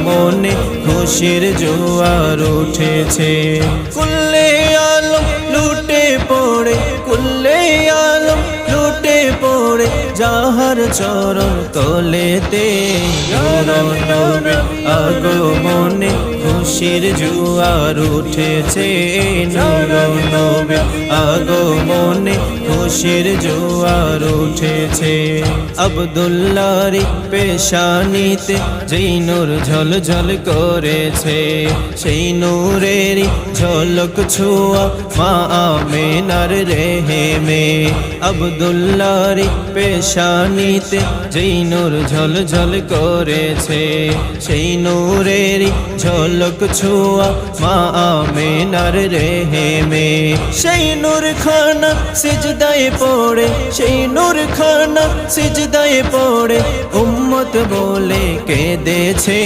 মনে খুশির জোয়ার উঠেছে। কুল্লে আলম লুটে পড়ে, কুল্লে আলম লুটে পড়ে যাহার চরণ তলেতে। নূর আগমনে খুশির জোয়ার উঠেছে। নূর আগমনে খুশির জোয়ার উঠেছে। আব্দুল্লাহর পেশানিতে যেই নূর ঝলঝল করেছে, সেই নূরের ঝলক ছোঁয়া মা আমেনার রেহেমে। আব্দুল্লাহর পেশানিতে যেই নূর ঝলঝল করেছে, সেই নূরের ঝলক ছোঁয়া মা আমেনার রেহেমে। সেই নূর খানা সিজদায় পড়ে, সেই নূর খানা সিজদায় পড়ে উম্মত বলে কেঁদেছে।